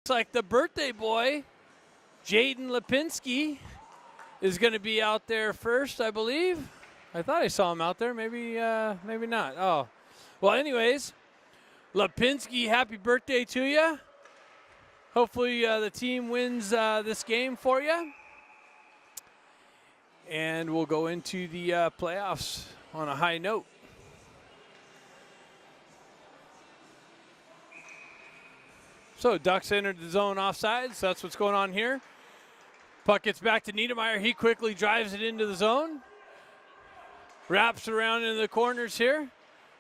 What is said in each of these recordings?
Looks like the birthday boy, Jaden Lipinski, is going to be out there first, I believe. I thought I saw him out there. Maybe not. Oh, well, anyways, Lipinski, happy birthday to you. Hopefully the team wins this game for you. And we'll go into the playoffs on a high note. So Ducks entered the zone offside, so that's what's going on here. Puck gets back to Niedermeyer. He quickly drives it into the zone. Wraps around into the corners here.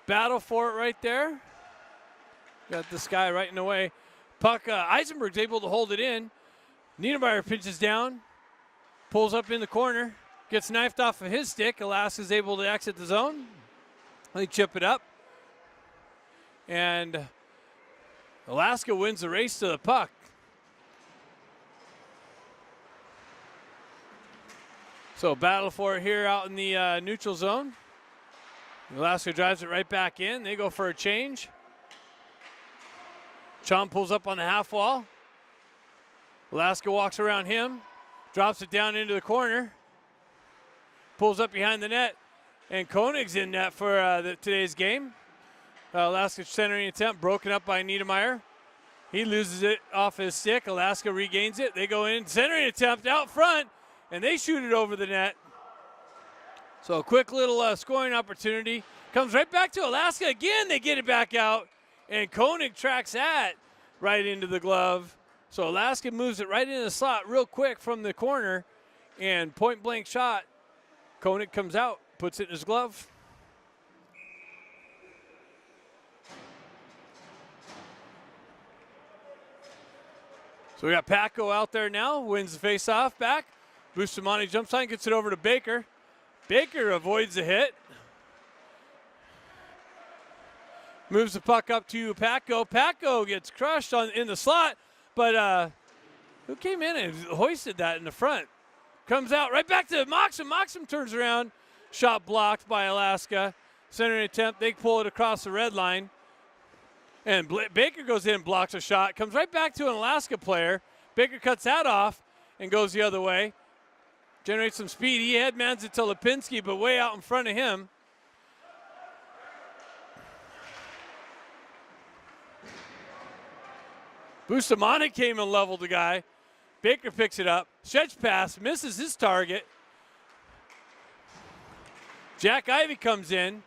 Battle for it right there. Got this guy right in the way. Puck, Eisenberg's able to hold it in. Niedermeyer pinches down. Pulls up in the corner. Gets knifed off of his stick. Alaska's able to exit the zone. They chip it up. And Alaska wins the race to the puck. So battle for it here out in the neutral zone. Alaska drives it right back in. They go for a change. Chum pulls up on the half wall. Alaska walks around him. Drops it down into the corner. Pulls up behind the net. And Koenig's in net for today's game. Alaska's centering attempt broken up by Niedermeyer. He loses it off his stick. Alaska regains it. They go in. Centering attempt out front. And they shoot it over the net. So a quick little scoring opportunity. Comes right back to Alaska. Again, they get it back out. And Koenig tracks that right into the glove. So Alaska moves it right into the slot real quick from the corner. And point blank shot. Koenig comes out, puts it in his glove. So we got Paco out there now, wins the face-off back. Bustamante jumps on, gets it over to Baker. Baker avoids the hit. Moves the puck up to Paco. Paco gets crushed in the slot, but who came in and hoisted that in the front? Comes out right back to Moxham. Moxham turns around. Shot blocked by Alaska. Centering attempt. They pull it across the red line. And Baker goes in and blocks a shot. Comes right back to an Alaska player. Baker cuts that off and goes the other way. Generates some speed. He headmans it to Lipinski, but way out in front of him. Bustamante came and leveled the guy. Baker picks it up. Stretch pass. Misses his target. Jack Ivey comes in.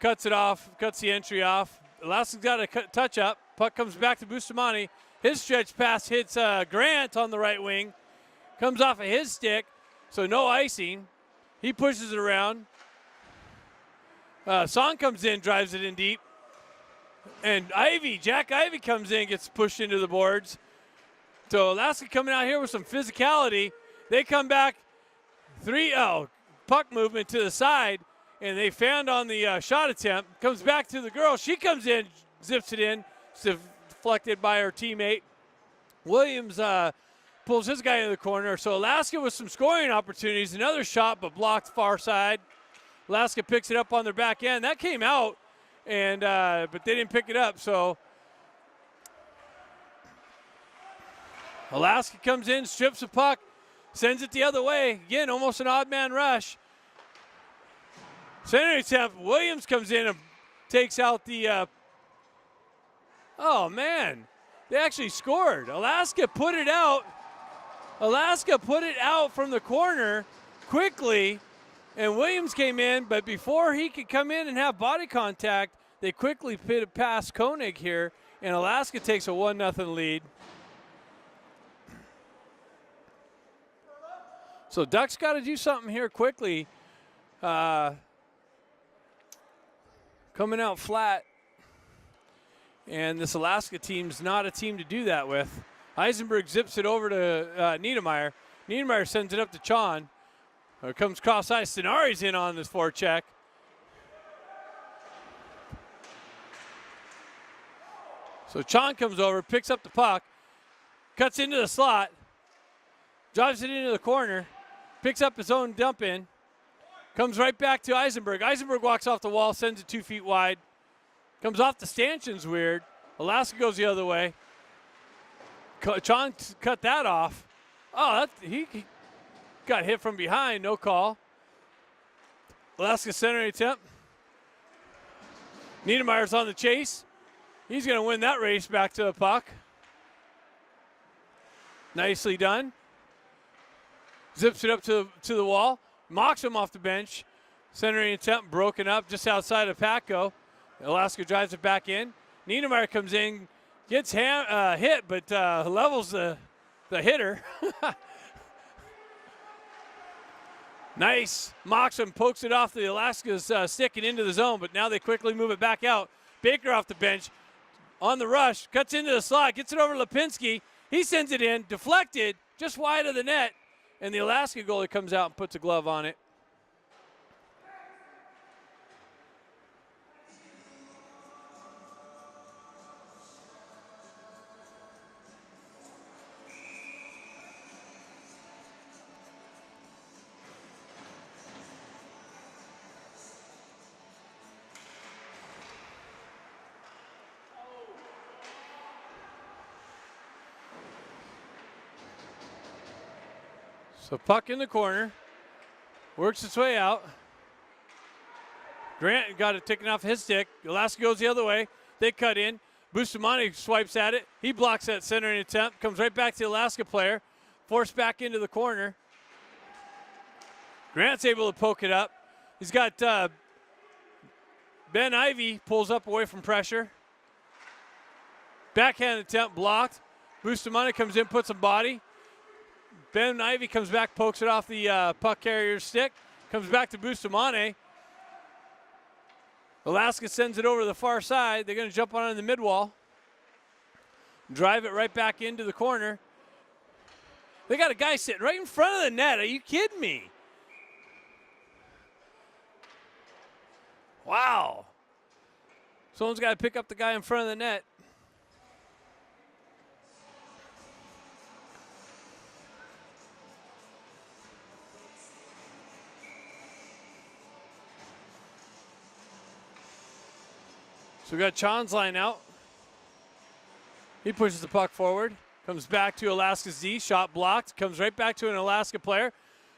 Cuts it off. Cuts the entry off. Alaska's got a touch up. Puck comes back to Bustamante. His stretch pass hits Grant on the right wing. Comes off of his stick. So no icing. He pushes it around. Song comes in, drives it in deep. And Jack Ivey comes in, gets pushed into the boards. So Alaska coming out here with some physicality. They come back 3-0. Puck movement to the side. And they found on the shot attempt. Comes back to the girl. She comes in, zips it in. It's deflected by her teammate. Williams pulls his guy into the corner. So Alaska with some scoring opportunities. Another shot, but blocked far side. Alaska picks it up on their back end. That came out, and but they didn't pick it up. So Alaska comes in, strips the puck, sends it the other way. Again, almost an odd man rush. Center attempt. Williams comes in and takes out the oh, man. They actually scored. Alaska put it out. Alaska put it out from the corner quickly, and Williams came in, but before he could come in and have body contact, they quickly put it past Koenig here, and Alaska takes a 1-0 lead. So Ducks got to do something here quickly. Coming out flat. And this Alaska team's not a team to do that with. Eisenberg zips it over to Niedermeyer. Niedermeyer sends it up to Chon. Here comes cross ice. Stenari's in on this forecheck. So Chon comes over, picks up the puck, cuts into the slot, drives it into the corner, picks up his own dump in, comes right back to Eisenberg. Eisenberg walks off the wall, sends it 2 feet wide. Comes off the stanchions weird. Alaska goes the other way. Chong cut that off. Oh, he got hit from behind. No call. Alaska center attempt. Niedermayer's on the chase. He's going to win that race back to the puck. Nicely done. Zips it up to the wall. Mocks him off the bench. Centering attempt broken up just outside of Patco. Alaska drives it back in. Niedermayer comes in, gets hit, but levels the hitter. Nice. Mocks him, pokes it off the Alaska's stick and into the zone, but now they quickly move it back out. Baker off the bench on the rush, cuts into the slot, gets it over to Lipinski. He sends it in, deflected, just wide of the net, and the Alaska goalie comes out and puts a glove on it. So puck in the corner, works its way out. Grant got it taken off his stick. Alaska goes the other way. They cut in. Bustamante swipes at it. He blocks that centering attempt. Comes right back to the Alaska player. Forced back into the corner. Grant's able to poke it up. He's got Ben Ivy pulls up away from pressure. Backhand attempt blocked. Bustamante comes in, puts a body. Ben Ivy comes back, pokes it off the puck carrier's stick. Comes back to Bustamante. Alaska sends it over to the far side. They're going to jump on it in the mid-wall. Drive it right back into the corner. They got a guy sitting right in front of the net. Are you kidding me? Wow. Someone's got to pick up the guy in front of the net. So we got Chon's line out. He pushes the puck forward. Comes back to Alaska's D. Shot blocked. Comes right back to an Alaska player.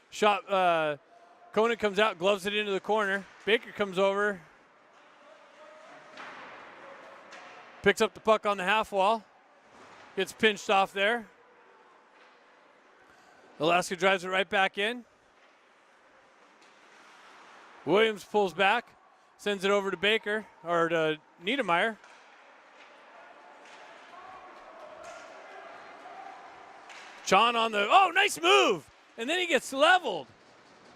Shot, Koenig comes out, gloves it into the corner. Baker comes over. Picks up the puck on the half wall. Gets pinched off there. Alaska drives it right back in. Williams pulls back. Sends it over to Baker, or to Niedermayer. Chon on the, oh, nice move. And then he gets leveled.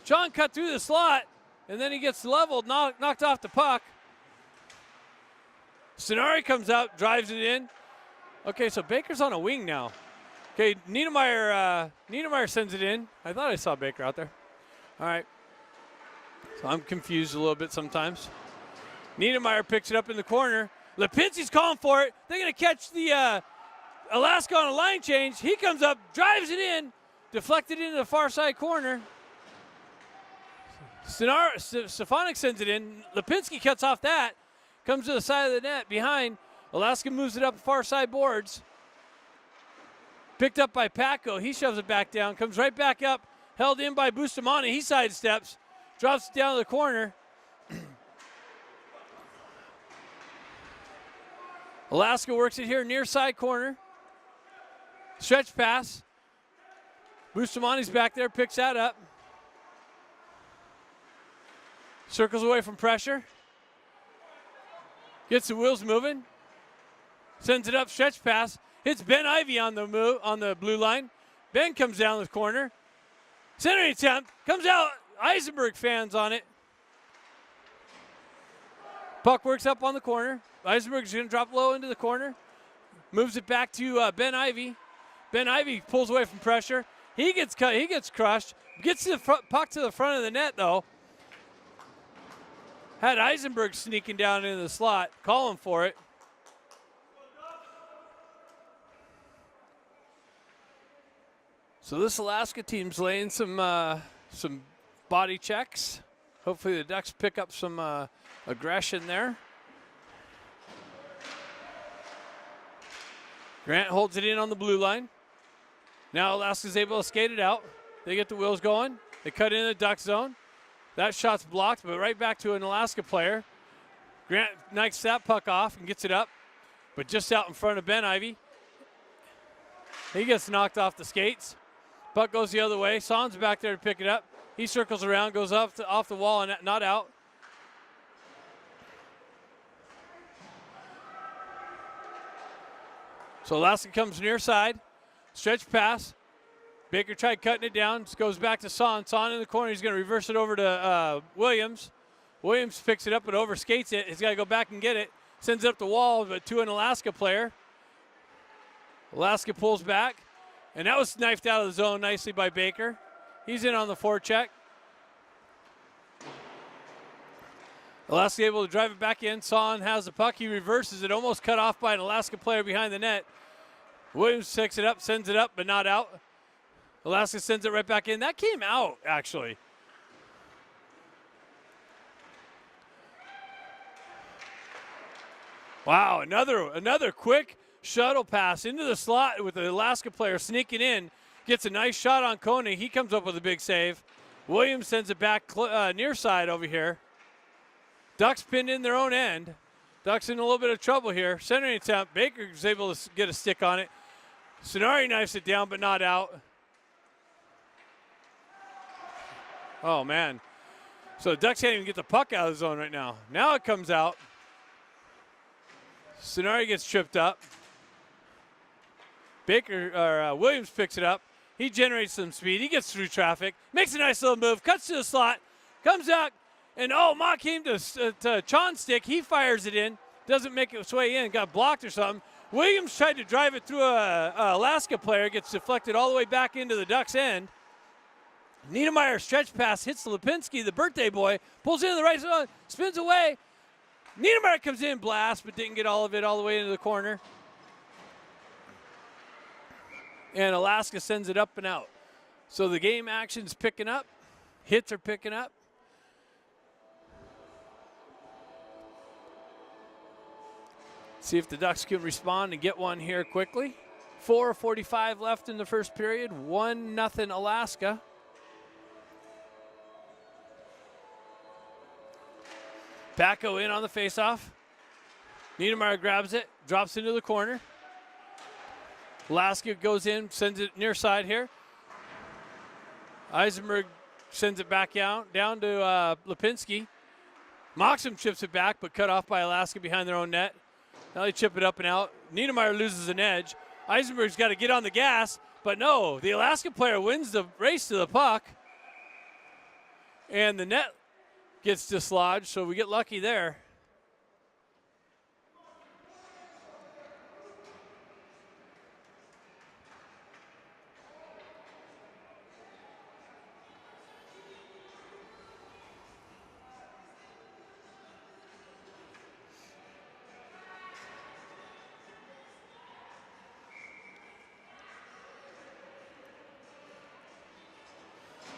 Chon cut through the slot, and then he gets leveled, knocked off the puck. Sonari comes out, drives it in. Okay, so Baker's on a wing now. Okay, Niedermayer sends it in. I thought I saw Baker out there. All right. So I'm confused a little bit sometimes. Niedermayer picks it up in the corner. Lipinski's calling for it. They're going to catch the Alaska on a line change. He comes up, drives it in, deflected into the far side corner. Stefanik sends it in. Lipinski cuts off that. Comes to the side of the net behind. Alaska moves it up the far side boards. Picked up by Patco. He shoves it back down. Comes right back up. Held in by Bustamante. He sidesteps. Drops it down to the corner. Alaska works it here near side corner. Stretch pass. Bustamante's back there, picks that up. Circles away from pressure. Gets the wheels moving. Sends it up, stretch pass. Hits Ben Ivy on the blue line. Ben comes down the corner. Centering attempt. Comes out. Eisenberg fans on it. Puck works up on the corner. Eisenberg's going to drop low into the corner. Moves it back to Ben Ivy. Ben Ivy pulls away from pressure. He gets cut. He gets crushed. Gets the puck to the front of the net, though. Had Eisenberg sneaking down into the slot, calling for it. So this Alaska team's laying some body checks. Hopefully the Ducks pick up some aggression there. Grant holds it in on the blue line. Now Alaska's able to skate it out. They get the wheels going. They cut in the Duck zone. That shot's blocked, but right back to an Alaska player. Grant knocks that puck off and gets it up, but just out in front of Ben Ivy. He gets knocked off the skates. Puck goes the other way. Son's back there to pick it up. He circles around, goes off the wall and not out. So Alaska comes near side. Stretch pass. Baker tried cutting it down. Goes back to Son. Son in the corner. He's going to reverse it over to Williams. Williams picks it up but overskates it. He's got to go back and get it. Sends it up the wall, but to an Alaska player. Alaska pulls back. And that was knifed out of the zone nicely by Baker. He's in on the forecheck. Alaska able to drive it back in. Son has the puck. He reverses it, almost cut off by an Alaska player behind the net. Williams picks it up, sends it up, but not out. Alaska sends it right back in. That came out, actually. Wow, another quick shuttle pass into the slot with the Alaska player sneaking in. Gets a nice shot on Koenig. He comes up with a big save. Williams sends it back near side over here. Ducks pinned in their own end. Ducks in a little bit of trouble here. Centering attempt. Baker's able to get a stick on it. Sonari knifes it down, but not out. Oh, man. So the Ducks can't even get the puck out of the zone right now. Now it comes out. Sonari gets tripped up. Williams picks it up. He generates some speed. He gets through traffic. Makes a nice little move. Cuts to the slot. Comes out. And, Ma came to Chon's stick. He fires it in. Doesn't make its way in. Got blocked or something. Williams tried to drive it through a Alaska player. Gets deflected all the way back into the Ducks' end. Niedermeyer stretch pass. Hits Lipinski, the birthday boy. Pulls into the right zone. Spins away. Niedermeyer comes in, blast, but didn't get all of it all the way into the corner. And Alaska sends it up and out. So the game action's picking up. Hits are picking up. See if the Ducks can respond and get one here quickly. 4:45 left in the first period. 1-0 Alaska. Backo in on the faceoff. Niedermeyer grabs it, drops into the corner. Alaska goes in, sends it near side here. Eisenberg sends it back down to Lipinski. Moxham chips it back, but cut off by Alaska behind their own net. Now they chip it up and out. Niedermeyer loses an edge. Eisenberg's got to get on the gas, but no, the Alaska player wins the race to the puck. And the net gets dislodged, so we get lucky there.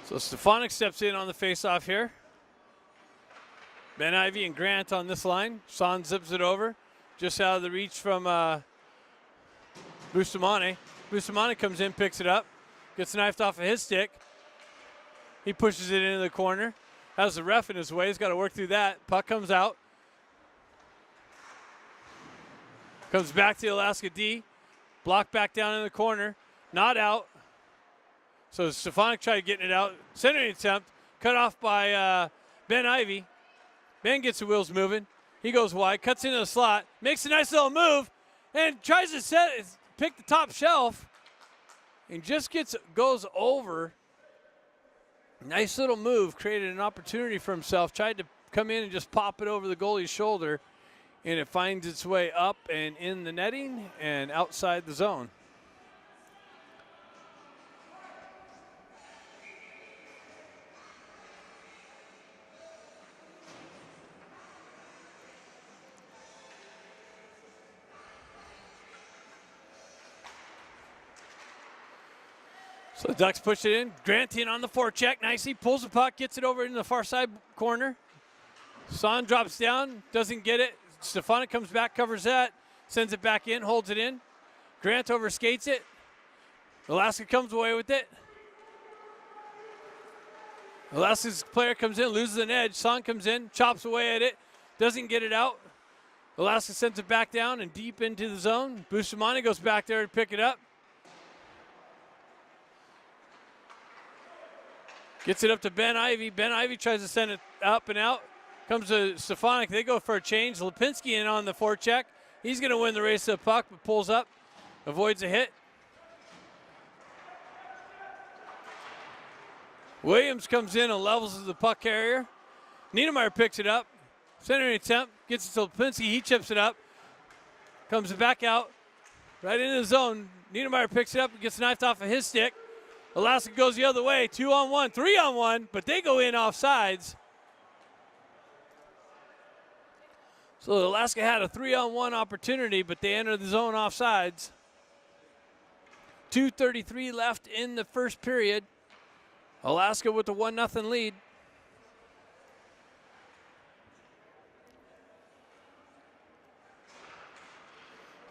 So Stefanik steps in on the faceoff here. Ben Ivy and Grant on this line. Son zips it over, just out of the reach from Bustamante. Bustamante comes in, picks it up, gets knifed off of his stick. He pushes it into the corner. Has the ref in his way. He's got to work through that. Puck comes out. Comes back to the Alaska D. Blocked back down in the corner. Not out. So Stefanik tried getting it out. Centering attempt. Cut off by Ben Ivy. Ben gets the wheels moving. He goes wide, cuts into the slot, makes a nice little move, and tries to pick the top shelf, and just goes over. Nice little move, created an opportunity for himself. Tried to come in and just pop it over the goalie's shoulder, and it finds its way up and in the netting and outside the zone. So the Ducks push it in. Grant in on the forecheck. Nicely pulls the puck, gets it over in the far side corner. Son drops down, doesn't get it. Stefanik comes back, covers that, sends it back in, holds it in. Grant overskates it. Alaska comes away with it. Alaska's player comes in, loses an edge. Son comes in, chops away at it, doesn't get it out. Alaska sends it back down and deep into the zone. Bustamante goes back there to pick it up. Gets it up to Ben Ivy. Ben Ivy tries to send it up and out. Comes to Stefanik. They go for a change. Lipinski in on the forecheck. He's going to win the race to the puck, but pulls up, avoids a hit. Williams comes in and levels the puck carrier. Niedermeyer picks it up. Centering attempt. Gets it to Lipinski. He chips it up. Comes back out. Right into the zone. Niedermeyer picks it up and gets knifed off of his stick. Alaska goes the other way. 2-on-1, 3-on-1, but they go in offsides. So Alaska had a 3-on-1 opportunity, but they entered the zone offsides. 2:33 left in the first period. Alaska with the 1-0 lead.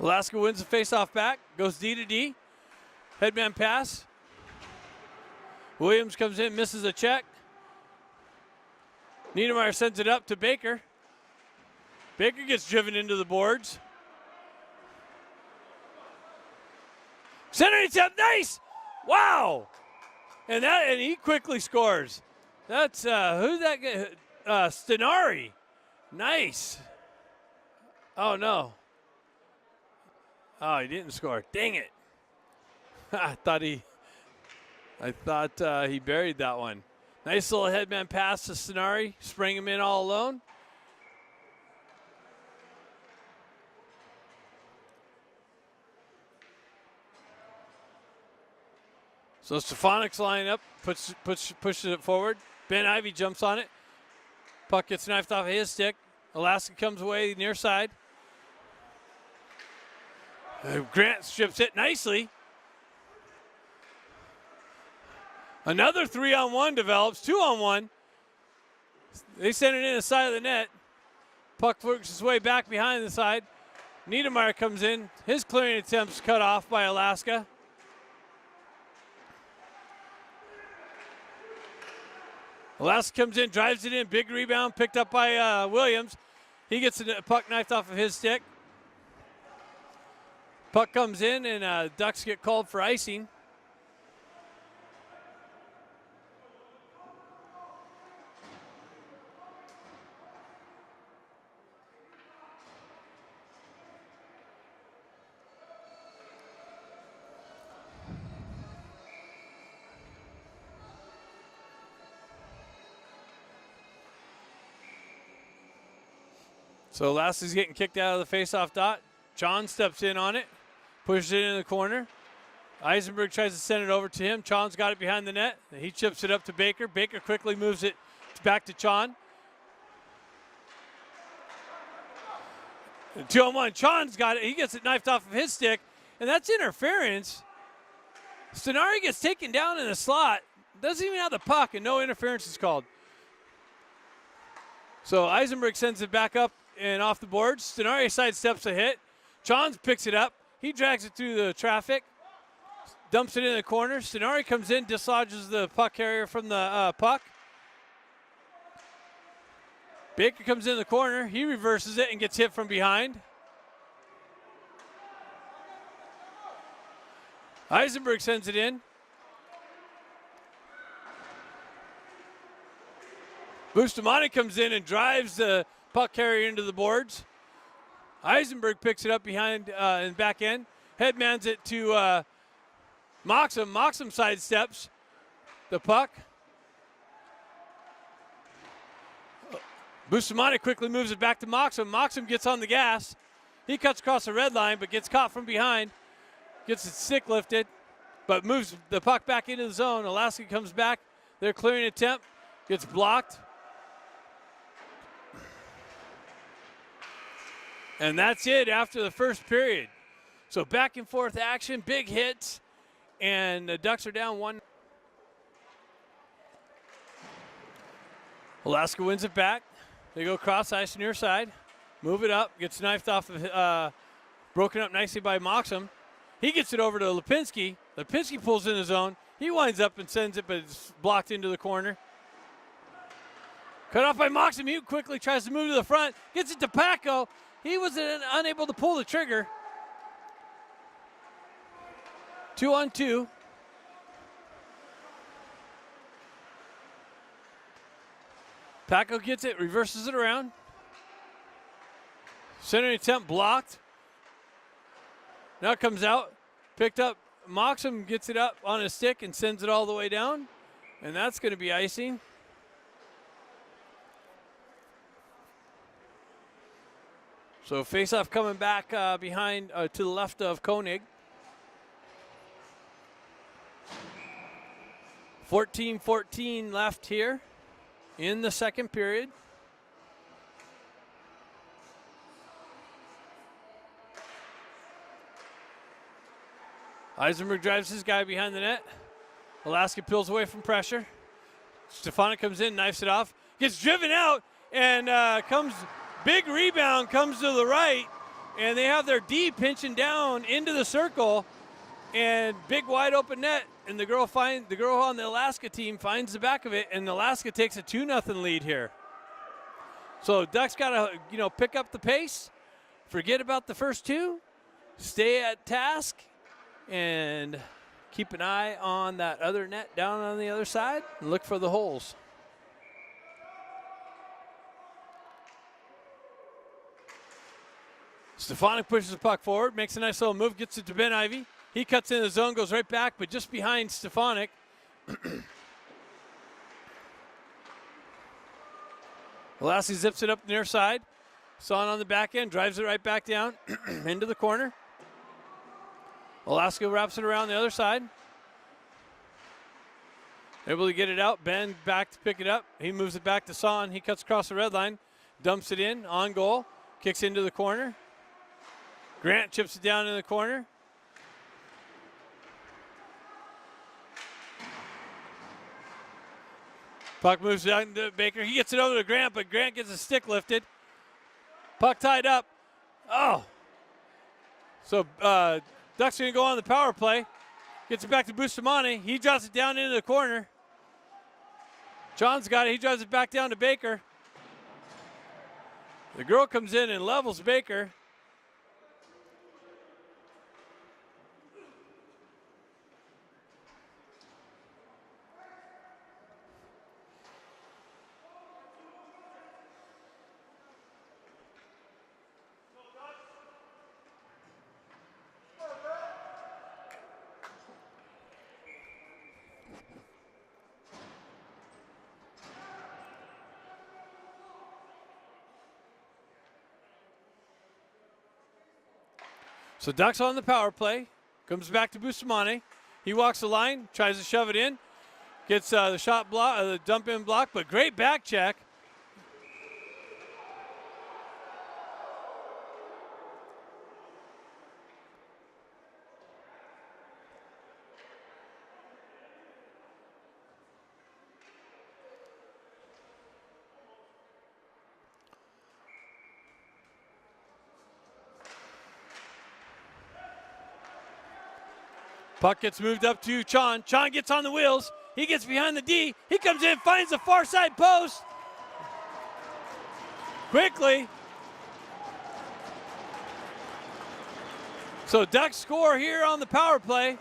Alaska wins the faceoff back, goes D to D. Headman pass. Williams comes in, misses a check. Niedermeyer sends it up to Baker. Baker gets driven into the boards. Center attempt, nice! Wow! And he quickly scores. That's who's that guy? Stenari. Nice. Oh no. Oh, he didn't score. Dang it. I thought he buried that one. Nice little headman pass to Stenari. Sprang him in all alone. So Stefanik's lining up, pushes it forward. Ben Ivy jumps on it. Puck gets knifed off of his stick. Alaska comes away near side. Grant strips it nicely. Another 3-on-1 develops, 2-on-1. They send it in the side of the net. Puck works its way back behind the side. Niedermeyer comes in. His clearing attempt's cut off by Alaska. Alaska comes in, drives it in, big rebound, picked up by Williams. He gets the puck knifed off of his stick. Puck comes in, and Ducks get called for icing. So Alaska's getting kicked out of the faceoff dot. John steps in on it, pushes it in the corner. Eisenberg tries to send it over to him. Chon's got it behind the net. He chips it up to Baker. Baker quickly moves it back to Chon. 2-on-1. Chon's got it. He gets it knifed off of his stick, and that's interference. Stenari gets taken down in the slot. Doesn't even have the puck, and no interference is called. So Eisenberg sends it back up and off the boards. Stenari sidesteps a hit. Chons picks it up. He drags it through the traffic, dumps it in the corner. Stenari comes in, dislodges the puck carrier from the puck. Baker comes in the corner. He reverses it and gets hit from behind. Eisenberg sends it in. Bustamante comes in and drives the puck carrier into the boards. Eisenberg picks it up behind in back end. Headmans it to Moxham. Moxham sidesteps the puck. Bustamante quickly moves it back to Moxham. Moxham gets on the gas. He cuts across the red line, but gets caught from behind. Gets his stick lifted, but moves the puck back into the zone. Alaska comes back. Their clearing attempt gets blocked. And that's it after the first period. So back and forth action, big hits, and the Ducks are down 1. Alaska wins it back. They go cross ice near side, move it up, gets knifed off of, broken up nicely by Moxham. He gets it over to Lipinski. Lipinski pulls in his own. He winds up and sends it, but it's blocked into the corner. Cut off by Moxham. He quickly tries to move to the front. Gets it to Paco. He was unable to pull the trigger. 2-on-2. Paco gets it, reverses it around. Center attempt blocked. Now it comes out. Picked up. Moxham gets it up on his stick and sends it all the way down. And that's going to be icing. So face-off coming back behind to the left of Koenig. 14-14 left here in the second period. Eisenberg drives his guy behind the net. Alaska peels away from pressure. Stefanik comes in, knifes it off, gets driven out, and comes. Big rebound comes to the right, and they have their D pinching down into the circle, and big wide open net. And the girl on the Alaska team finds the back of it, and Alaska takes a 2-0 lead here. So Ducks got to pick up the pace, forget about the first two, stay at task, and keep an eye on that other net down on the other side and look for the holes. Stefanik pushes the puck forward, makes a nice little move, gets it to Ben Ivy. He cuts in the zone, goes right back, but just behind Stefanik. Lassie zips it up near side. Son on the back end, drives it right back down into the corner. Alaska wraps it around the other side. Able to get it out. Ben back to pick it up. He moves it back to Son. He cuts across the red line, dumps it in, on goal, kicks into the corner. Grant chips it down in the corner. Puck moves down to Baker. He gets it over to Grant, but Grant gets a stick lifted. Puck tied up. Oh. So Ducks going to go on the power play. Gets it back to Bustamante. He drops it down into the corner. John's got it. He drives it back down to Baker. The girl comes in and levels Baker. So Ducks on the power play. Comes back to Bustamante. He walks the line, tries to shove it in. Gets the shot block, the dump in block, but great back check. Puck gets moved up to Chon. Chon gets on the wheels. He gets behind the D. He comes in, finds the far side post. Quickly. So Ducks score here on the power play.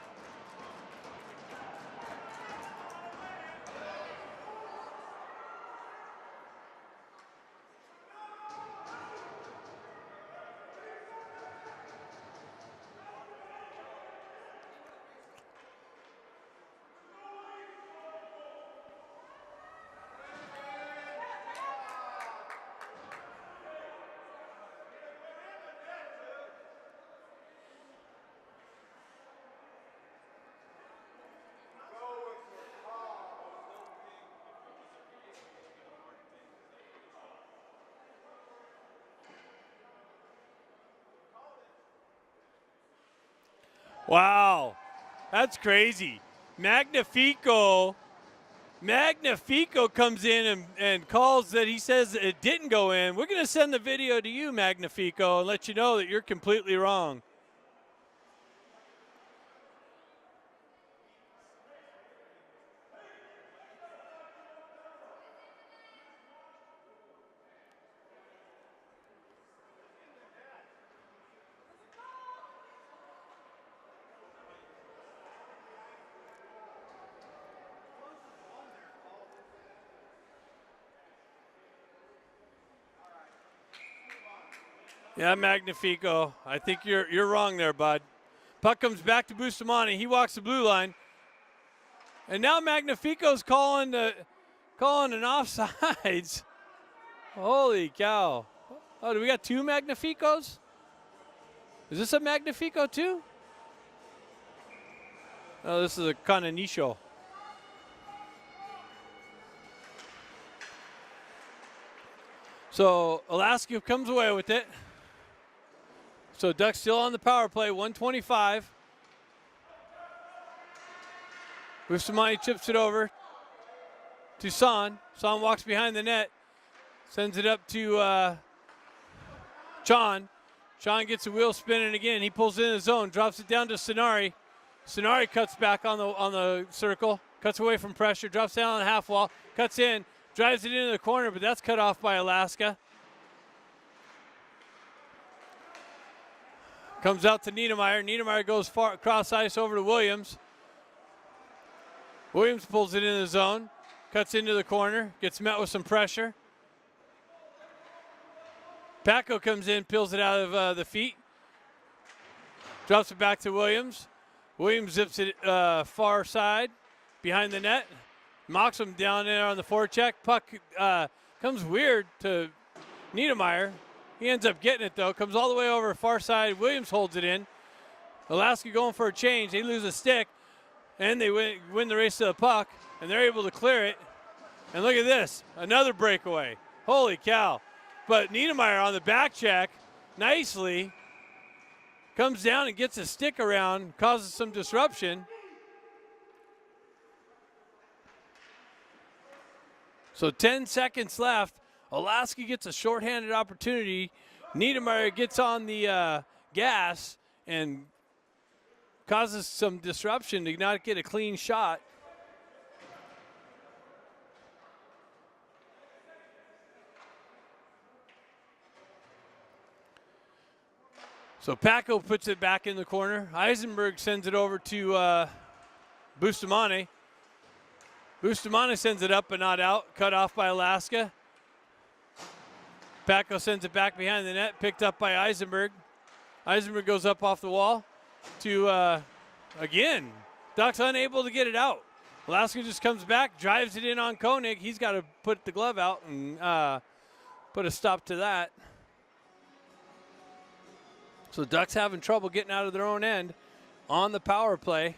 Wow, that's crazy. Magnifico comes in and calls that he says it didn't go in. We're going to send the video to you, Magnifico, and let you know that you're completely wrong. Yeah, Magnifico. I think you're wrong there, bud. Puck comes back to Bustamante. He walks the blue line. And now Magnifico's calling an offsides. Holy cow. Oh, do we got two Magnificos? Is this a Magnifico too? Oh, this is a Cananicho. So Alaska comes away with it. So Ducks still on the power play, 125. Bustamante chips it over to Son. Son walks behind the net, sends it up to Chon. Chon gets the wheel spinning again. He pulls in the zone, drops it down to Sonari. Sonari cuts back on the circle, cuts away from pressure, drops down on the half wall, cuts in, drives it into the corner, but that's cut off by Alaska. Comes out to Niedermeyer. Niedermeyer goes far across ice over to Williams. Williams pulls it in the zone, cuts into the corner, gets met with some pressure. Paco comes in, peels it out of the feet, drops it back to Williams. Williams zips it far side, behind the net, mocks him down there on the forecheck. Puck comes weird to Niedermeyer. He ends up getting it though, comes all the way over far side. Williams holds it in. Alaska going for a change. They lose a stick, and they win the race to the puck, and they're able to clear it. And look at this, another breakaway. Holy cow. But Niedermeyer on the back check, nicely, comes down and gets a stick around, causes some disruption. So 10 seconds left. Alaska gets a shorthanded opportunity. Niedermeyer gets on the gas and causes some disruption to not get a clean shot. So Paco puts it back in the corner. Eisenberg sends it over to Bustamante. Bustamante sends it up but not out. Cut off by Alaska. Paco sends it back behind the net. Picked up by Eisenberg. Eisenberg goes up off the wall to, again, Ducks unable to get it out. Alaska just comes back, drives it in on Koenig. He's got to put the glove out and put a stop to that. So Ducks having trouble getting out of their own end on the power play.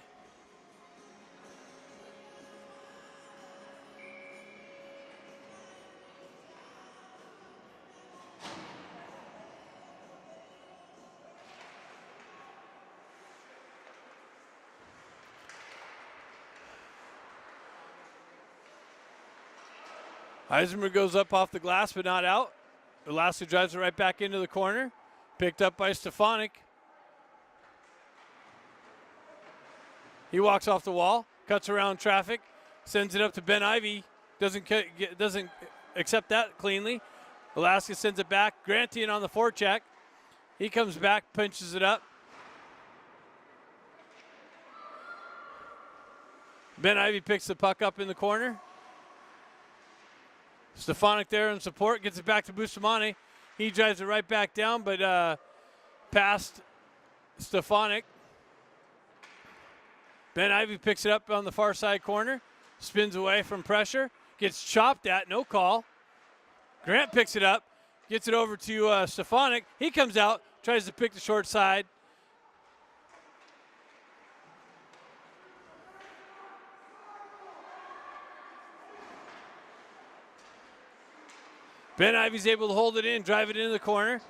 Eisenberg goes up off the glass but not out. Alaska drives it right back into the corner. Picked up by Stefanik. He walks off the wall, cuts around traffic, sends it up to Ben Ivy. Doesn't accept that cleanly. Alaska sends it back. Grantian on the forecheck. He comes back, punches it up. Ben Ivy picks the puck up in the corner. Stefanik there in support, gets it back to Bustamante. He drives it right back down, but past Stefanik. Ben Ivy picks it up on the far side corner, spins away from pressure, gets chopped at, no call. Grant picks it up, gets it over to Stefanik. He comes out, tries to pick the short side. Ben Ivy's able to hold it in, drive it into the corner.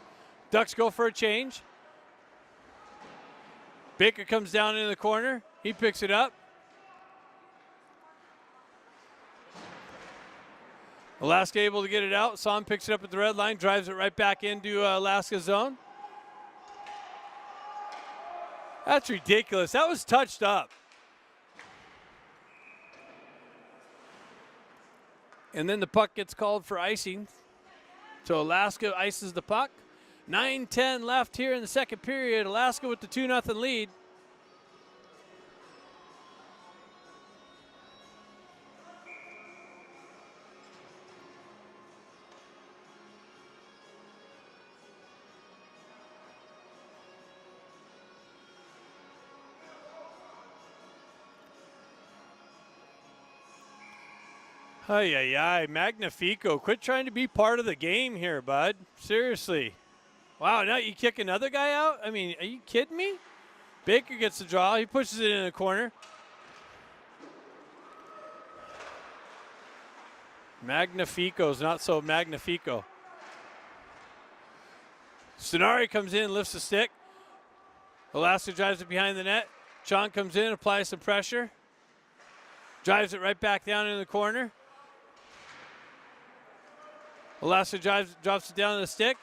Ducks go for a change. Baker comes down into the corner. He picks it up. Alaska able to get it out. Son picks it up at the red line, drives it right back into Alaska's zone. That's ridiculous. That was touched up. And then the puck gets called for icing. So Alaska ices the puck. 9:10 left here in the second period. Alaska with the 2-0 lead. Ay, ay, ay. Magnifico. Quit trying to be part of the game here, bud. Seriously. Wow, now you kick another guy out? I mean, are you kidding me? Baker gets the draw. He pushes it in the corner. Magnifico's not so magnifico. Sonari comes in, lifts the stick. Alaska drives it behind the net. Sean comes in, applies some pressure. Drives it right back down in the corner. Alaska drops it down to the stick.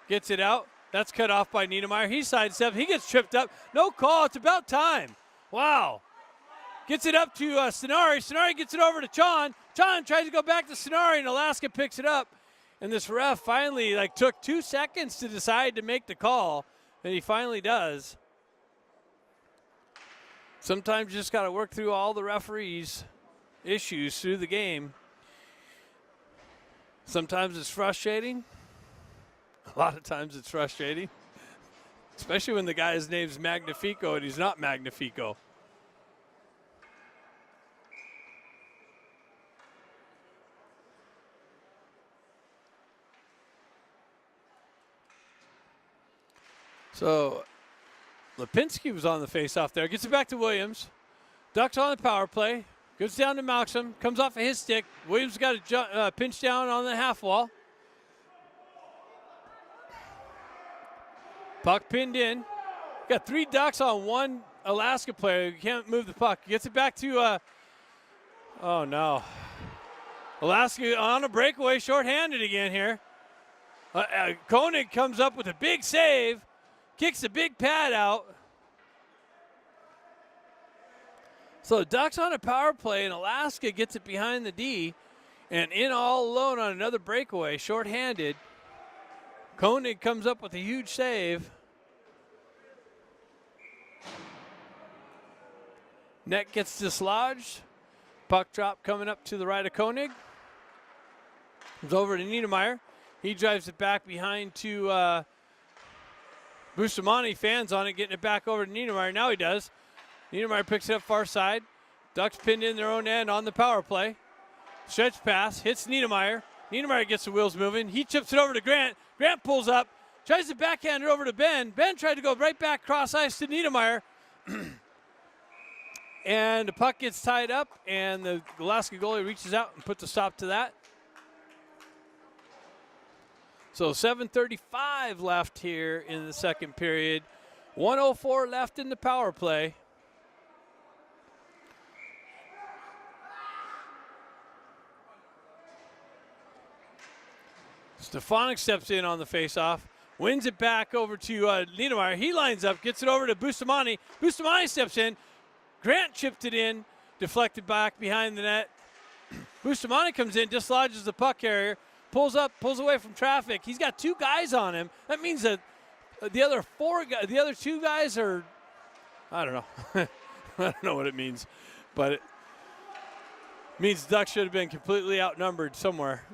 Gets it out. That's cut off by Niedermeyer. He sidesteps. He gets tripped up. No call. It's about time. Wow. Gets it up to Sonari. Sonari gets it over to Chon. Chon tries to go back to Sonari, and Alaska picks it up. And this ref finally took 2 seconds to decide to make the call, and he finally does. Sometimes you just got to work through all the referees' issues through the game. Sometimes it's frustrating. A lot of times it's frustrating, especially when the guy's name's Magnifico and he's not Magnifico. So Lipinski was on the faceoff there. Gets it back to Williams. Ducks on the power play. Goes down to Malcolm. Comes off of his stick. Williams got a pinch down on the half wall. Puck pinned in. Got 3 Ducks on 1 Alaska player. You can't move the puck. Gets it back to, oh no. Alaska on a breakaway, shorthanded again here. Koenig comes up with a big save. Kicks a big pad out. So the Ducks on a power play, and Alaska gets it behind the D. And in all alone on another breakaway, shorthanded. Koenig comes up with a huge save. Net gets dislodged. Puck drop coming up to the right of Koenig. Comes over to Niedermeyer. He drives it back behind to Bustamante. Fans on it, getting it back over to Niedermeyer. Now he does. Niedermeyer picks it up far side. Ducks pinned in their own end on the power play. Stretch pass, hits Niedermeyer. Niedermeyer gets the wheels moving. He chips it over to Grant. Grant pulls up, tries to backhand it over to Ben. Ben tried to go right back cross ice to Niedermeyer. And the puck gets tied up, and the Alaska goalie reaches out and puts a stop to that. So 7:35 left here in the second period. 1:04 left in the power play. Stefanik steps in on the faceoff, wins it back over to Niedermeyer. He lines up, gets it over to Bustamante. Bustamante steps in. Grant chipped it in, deflected back behind the net. Bustamante comes in, dislodges the puck carrier, pulls up, pulls away from traffic. He's got 2 guys on him. That means that the other 2 guys are, I don't know. I don't know what it means, but it means Ducks should have been completely outnumbered somewhere.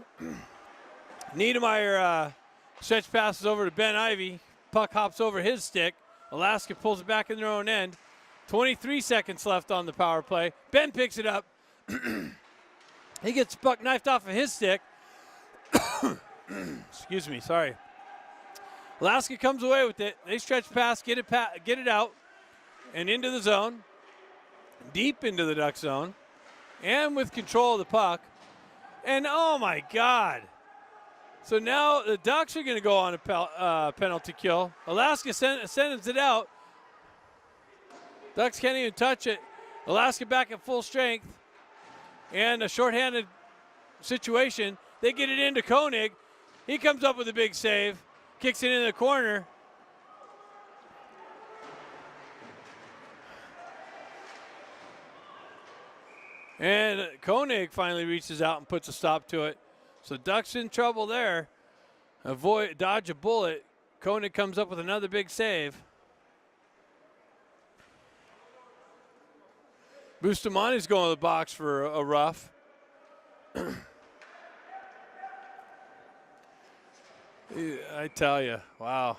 Niedermeyer stretch passes over to Ben Ivey. Puck hops over his stick. Alaska pulls it back in their own end. 23 seconds left on the power play. Ben picks it up. He gets the puck knifed off of his stick. Excuse me, sorry. Alaska comes away with it. They stretch pass, get it out, and into the zone. Deep into the Duck zone. And with control of the puck. And oh my God. So now the Ducks are going to go on a penalty kill. Alaska sends it out. Ducks can't even touch it. Alaska back at full strength. And a shorthanded situation. They get it into Koenig. He comes up with a big save. Kicks it in the corner. And Koenig finally reaches out and puts a stop to it. So Ducks in trouble there. Dodge a bullet. Koenig comes up with another big save. Bustamante's going to the box for a rough. I tell you, wow.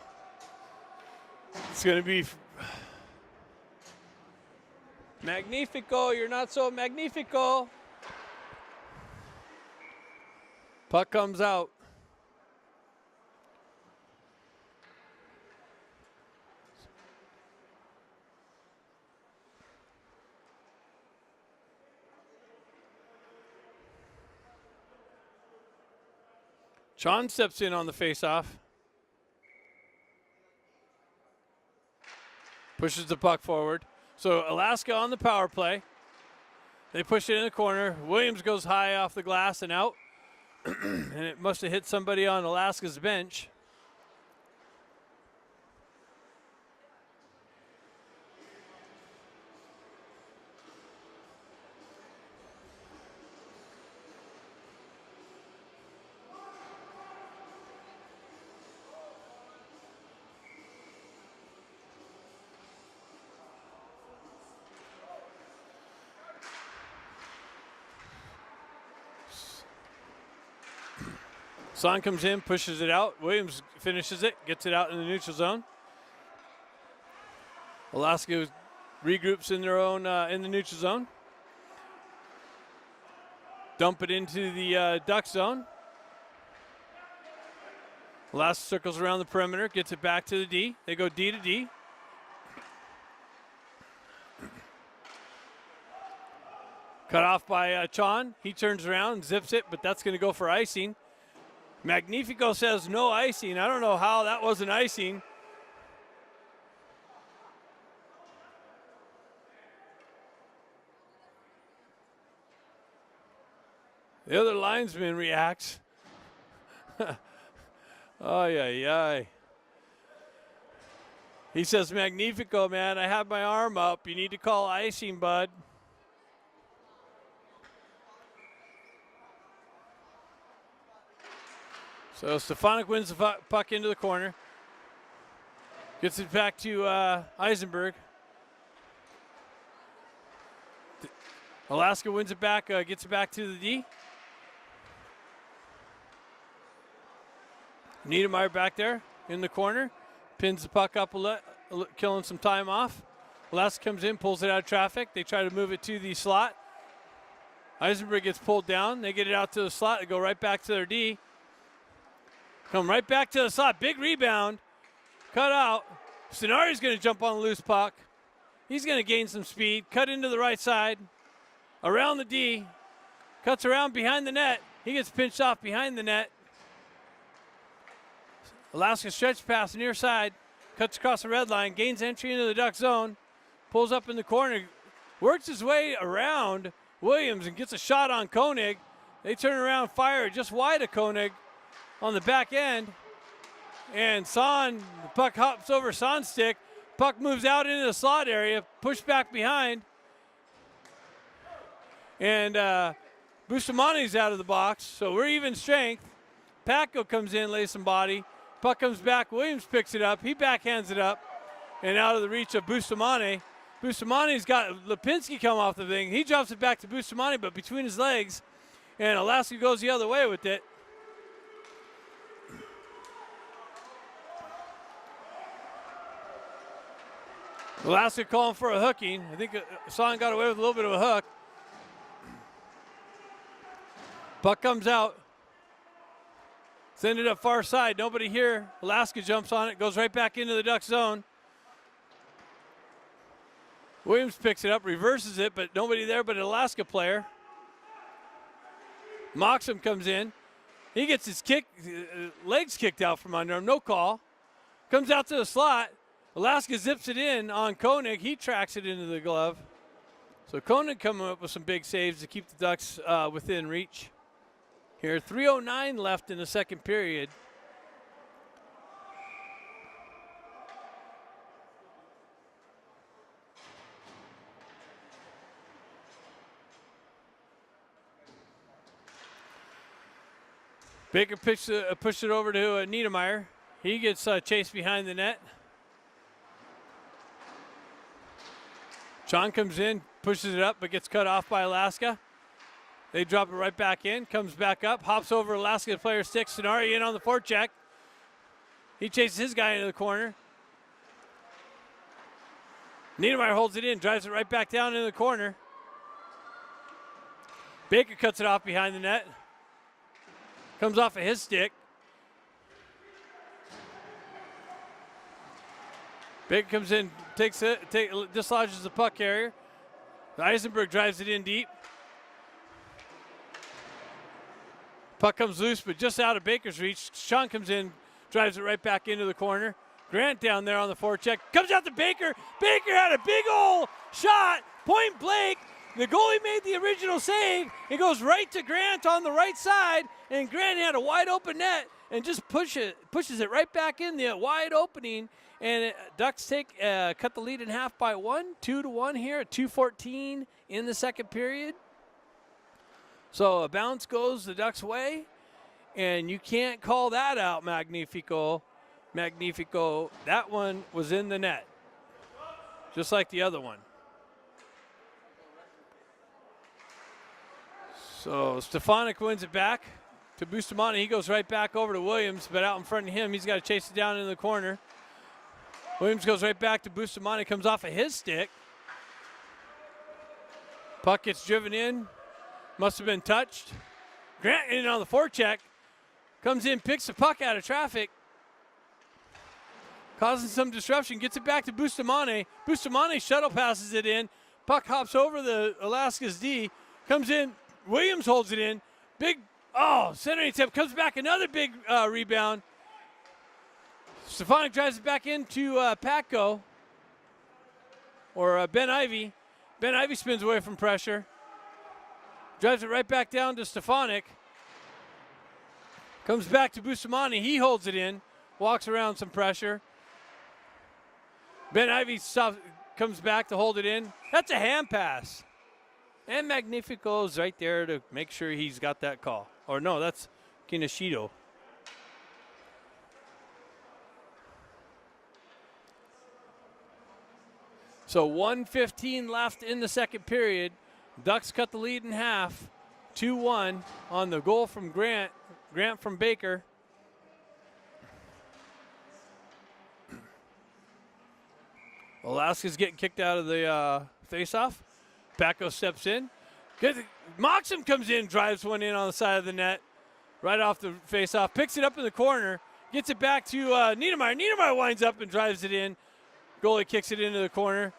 It's going to be Magnifico. You're not so Magnifico. Puck comes out. John steps in on the faceoff. Pushes the puck forward. So Alaska on the power play. They push it in the corner. Williams goes high off the glass and out. And it must have hit somebody on Alaska's bench. Son comes in, pushes it out. Williams finishes it, gets it out in the neutral zone. Alaska regroups in their own in the neutral zone. Dump it into the Duck zone. Alaska circles around the perimeter, gets it back to the D. They go D to D. Cut off by Chon. He turns around, zips it, but that's going to go for icing. Magnifico says no icing. I don't know how that wasn't icing. The other linesman reacts. Ay. He says, Magnifico, man, I have my arm up. You need to call icing, bud. So Stefanik wins the puck into the corner. Gets it back to Eisenberg. Alaska wins it back, gets it back to the D. Niedermeyer back there in the corner. Pins the puck up, killing some time off. Alaska comes in, pulls it out of traffic. They try to move it to the slot. Eisenberg gets pulled down. They get it out to the slot. They go right back to their D. Come right back to the slot. Big rebound. Cut out. Stenari's going to jump on the loose puck. He's going to gain some speed. Cut into the right side. Around the D. Cuts around behind the net. He gets pinched off behind the net. Alaska stretch pass near side. Cuts across the red line. Gains entry into the Duck zone. Pulls up in the corner. Works his way around Williams and gets a shot on Koenig. They turn around, fire just wide of Koenig on the back end. And the puck hops over Son's stick. Puck moves out into the slot area, pushed back behind. And Bustamani's out of the box, so we're even strength. Paco comes in, lays some body. Puck comes back, Williams picks it up. He backhands it up and out of the reach of Bustamani. Bustamani's got Lipinski come off the thing. He drops it back to Bustamani, but between his legs. And Alaska goes the other way with it. Alaska calling for a hooking. I think Son got away with a little bit of a hook. Puck comes out. Send it up far side. Nobody here. Alaska jumps on it. Goes right back into the Duck zone. Williams picks it up, reverses it, but nobody there but an Alaska player. Moxham comes in. He gets his legs kicked out from under him. No call. Comes out to the slot. Alaska zips it in on Koenig. He tracks it into the glove. So Koenig coming up with some big saves to keep the Ducks within reach. Here, 3:09 left in the second period. Baker pushed it over to Niedermeyer. He gets chased behind the net. John comes in, pushes it up, but gets cut off by Alaska. They drop it right back in, comes back up, hops over Alaska player stick. Stenari in on the forecheck. He chases his guy into the corner. Niedermeyer holds it in, drives it right back down into the corner. Baker cuts it off behind the net. Comes off of his stick. Baker comes in, dislodges the puck carrier. Eisenberg drives it in deep. Puck comes loose, but just out of Baker's reach. Sean comes in, drives it right back into the corner. Grant down there on the forecheck. Comes out to Baker. Baker had a big old shot, point blank. The goalie made the original save. It goes right to Grant on the right side, and Grant had a wide open net and just pushes it right back in the wide opening. And Ducks cut the lead in half by 1, 2-1 here at 2:14 in the second period. So a bounce goes the Ducks' way, and you can't call that out, Magnifico. That one was in the net, just like the other one. So Stefanik wins it back to Bustamante. He goes right back over to Williams, but out in front of him, he's got to chase it down in the corner. Williams goes right back to Bustamante, comes off of his stick. Puck gets driven in, must have been touched. Grant in on the forecheck, comes in, picks the puck out of traffic, causing some disruption, gets it back to Bustamante. Bustamante shuttle passes it in. Puck hops over the Alaska's D, comes in, Williams holds it in. Centering tip, comes back, another big rebound. Stefanik drives it back into Patko, or Ben Ivy. Ben Ivy spins away from pressure. Drives it right back down to Stefanik. Comes back to Bustamante. He holds it in. Walks around some pressure. Ben Ivy comes back to hold it in. That's a hand pass. And Magnifico's right there to make sure he's got that call. Or no, that's Kinoshido. So 1:15 left in the second period. Ducks cut the lead in half, 2-1 on the goal from Grant from Baker. Alaska's getting kicked out of the face-off. Patko steps in. Moxham comes in, drives one in on the side of the net, right off the face-off, picks it up in the corner, gets it back to Niedermeyer. Niedermeyer winds up and drives it in. Goalie kicks it into the corner.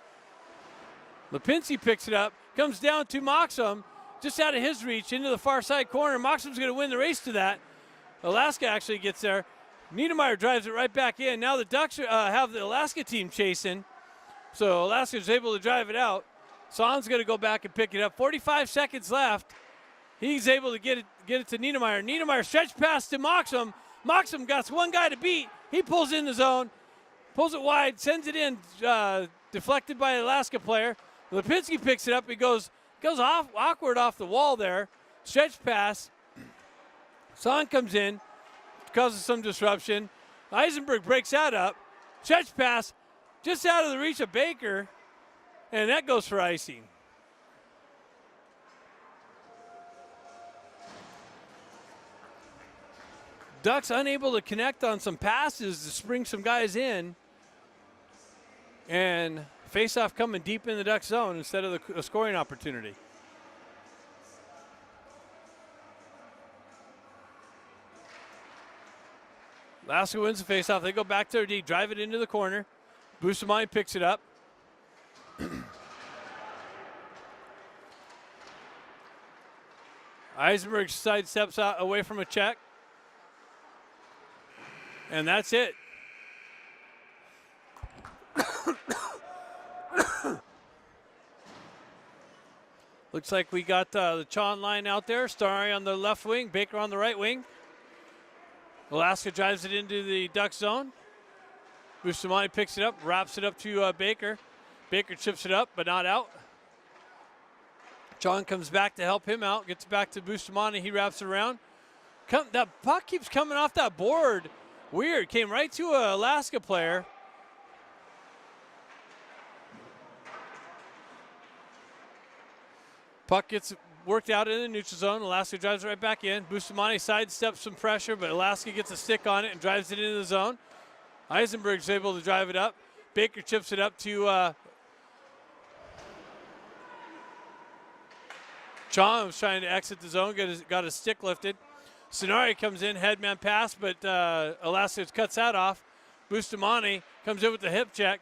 Lipinski picks it up, comes down to Moxham, just out of his reach, into the far side corner. Moxham's going to win the race to that. Alaska actually gets there. Niedermeyer drives it right back in. Now the Ducks have the Alaska team chasing, so Alaska's able to drive it out. Son's going to go back and pick it up. 45 seconds left. He's able to get it to Niedermeyer. Niedermeyer stretch pass to Moxham. Moxham got one guy to beat. He pulls in the zone, pulls it wide, sends it in, deflected by the Alaska player. Lipinski picks it up. He goes off awkward off the wall there. Stretch pass. Son comes in, causes some disruption. Eisenberg breaks that up. Stretch pass just out of the reach of Baker, and that goes for icing. Ducks unable to connect on some passes to spring some guys in, and face-off coming deep in the Ducks zone instead of a scoring opportunity. Alaska wins the face-off. They go back to their D, drive it into the corner. Bustamante picks it up. Eisenberg sidesteps out away from a check. And that's it. Looks like we got the Chon line out there. Starry on the left wing, Baker on the right wing. Alaska drives it into the Duck zone. Bustamante picks it up, wraps it up to Baker. Baker chips it up, but not out. Chon comes back to help him out, gets back to Bustamante. He wraps it around. That puck keeps coming off that board. Weird, came right to an Alaska player. Puck gets worked out in the neutral zone. Alaska drives right back in. Bustamante sidesteps some pressure, but Alaska gets a stick on it and drives it into the zone. Eisenberg's able to drive it up. Baker chips it up to Chong, was trying to exit the zone, got his stick lifted. Sonari comes in, headman pass, but Alaska cuts that off. Bustamante comes in with the hip check.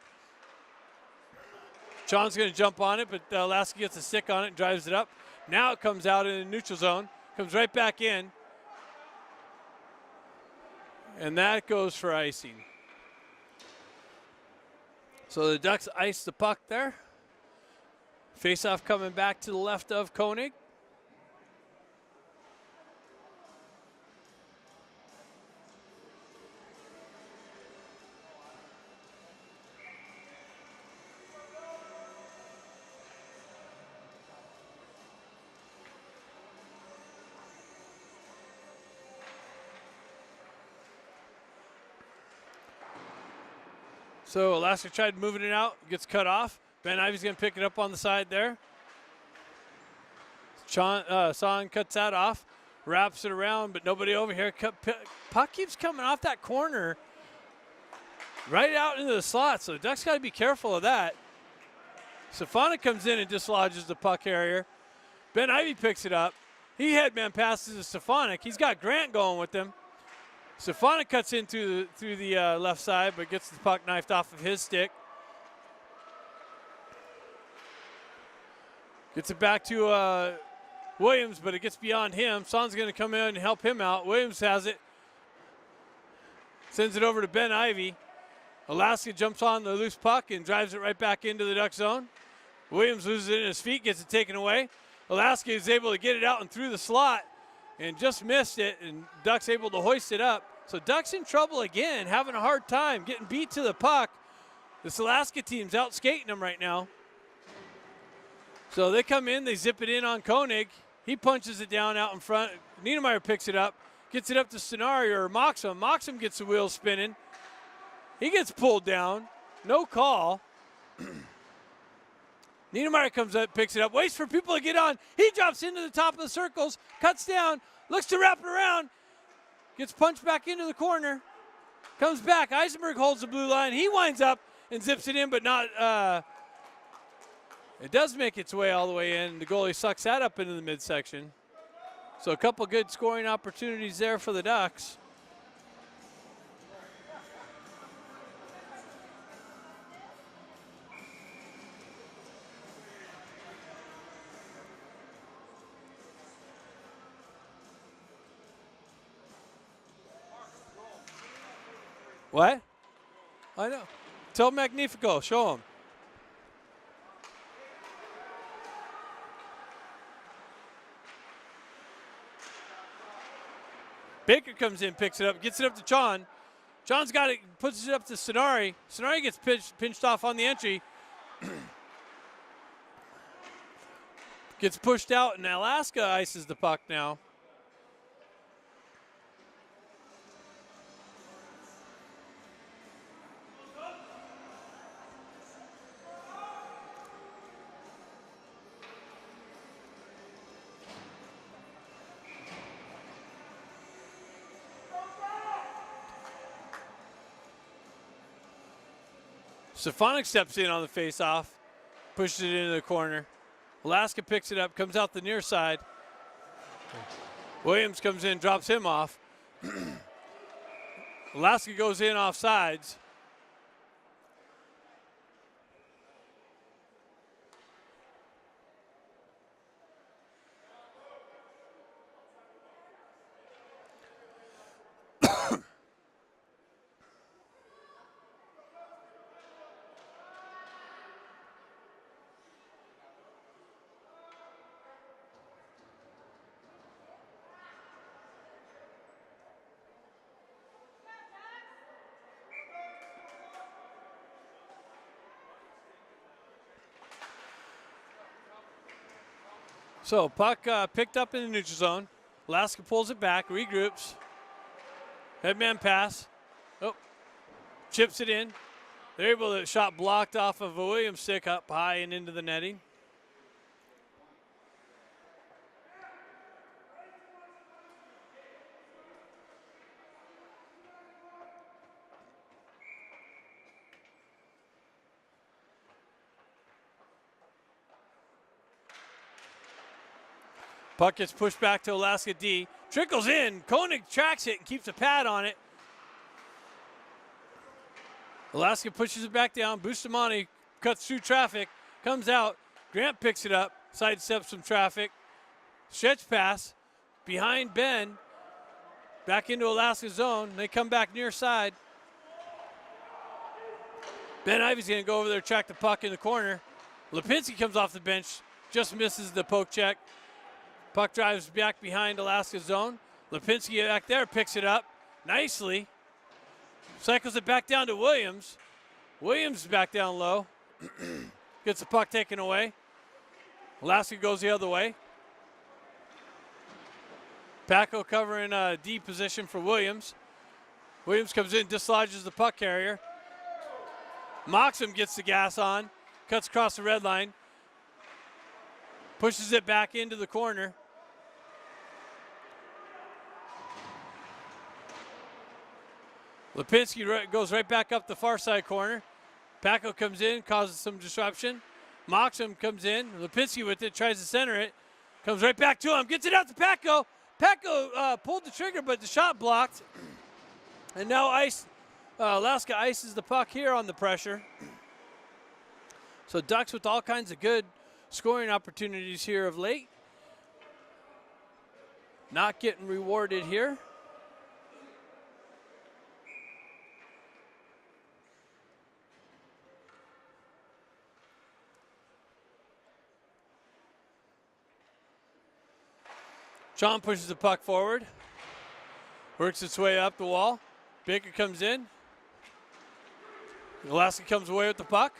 John's going to jump on it, but Alaska gets a stick on it and drives it up. Now it comes out in the neutral zone, comes right back in. And that goes for icing. So the Ducks ice the puck there. Face-off coming back to the left of Koenig. So Alaska tried moving it out, gets cut off. Ben Ivy's going to pick it up on the side there. Son cuts that off, wraps it around, but nobody over here. Puck keeps coming off that corner right out into the slot, so the Ducks got to be careful of that. Stefanik comes in and dislodges the puck carrier. Ben Ivy picks it up. He headman passes to Stefanik. He's got Grant going with him. Stefanik cuts in through the left side, but gets the puck knifed off of his stick. Gets it back to Williams, but it gets beyond him. Son's going to come in and help him out. Williams has it. Sends it over to Ben Ivy. Alaska jumps on the loose puck and drives it right back into the Duck zone. Williams loses it in his feet, gets it taken away. Alaska is able to get it out and through the slot and just missed it, and Ducks able to hoist it up. So Ducks in trouble again, having a hard time getting beat to the puck. This Alaska team's out skating them right now. So they come in, they zip it in on Koenig. He punches it down out in front. Niedermeyer picks it up, gets it up to Sonari or Moxham. Moxham gets the wheels spinning. He gets pulled down, no call. Niedermeyer comes up, picks it up, waits for people to get on. He drops into the top of the circles, cuts down, looks to wrap it around, gets punched back into the corner, comes back. Eisenberg holds the blue line. He winds up and zips it in, but not. It does make its way all the way in. The goalie sucks that up into the midsection. So a couple good scoring opportunities there for the Ducks. What? I know. Tell Magnifico. Show him. Baker comes in, picks it up, gets it up to John. John's got it, puts it up to Sonari. Sonari gets pinched off on the entry. Gets pushed out, and Alaska ices the puck now. Stefanik steps in on the face-off, pushes it into the corner. Alaska picks it up, comes out the near side. Williams comes in, drops him off. Alaska goes in off sides. So puck picked up in the neutral zone. Alaska pulls it back, regroups. Headman pass. Oh, chips it in. They're able to shot blocked off of a Williams stick up high and into the netting. Puck gets pushed back to Alaska D. trickles in. Koenig tracks it and keeps a pad on it. Alaska pushes it back down. Bustamante cuts through traffic, comes out. Grant picks it up, sidesteps some traffic. Stretch pass behind Ben. Back into Alaska's zone. They come back near side. Ben Ivy's going to go over there, track the puck in the corner. Lipinski comes off the bench, just misses the poke check. Puck drives back behind Alaska's zone. Lipinski back there picks it up nicely. Cycles it back down to Williams. Williams back down low. Gets the puck taken away. Alaska goes the other way. Paco covering a D position for Williams. Williams comes in, dislodges the puck carrier. Moxham gets the gas on, cuts across the red line, pushes it back into the corner. Lipinski goes right back up the far side corner. Paco comes in, causes some disruption. Moxham comes in. Lipinski with it, tries to center it. Comes right back to him, gets it out to Paco. Paco pulled the trigger, but the shot blocked. And now Alaska ices the puck here on the pressure. So Ducks with all kinds of good scoring opportunities here of late. Not getting rewarded here. John pushes the puck forward. Works its way up the wall. Baker comes in. Alaska comes away with the puck.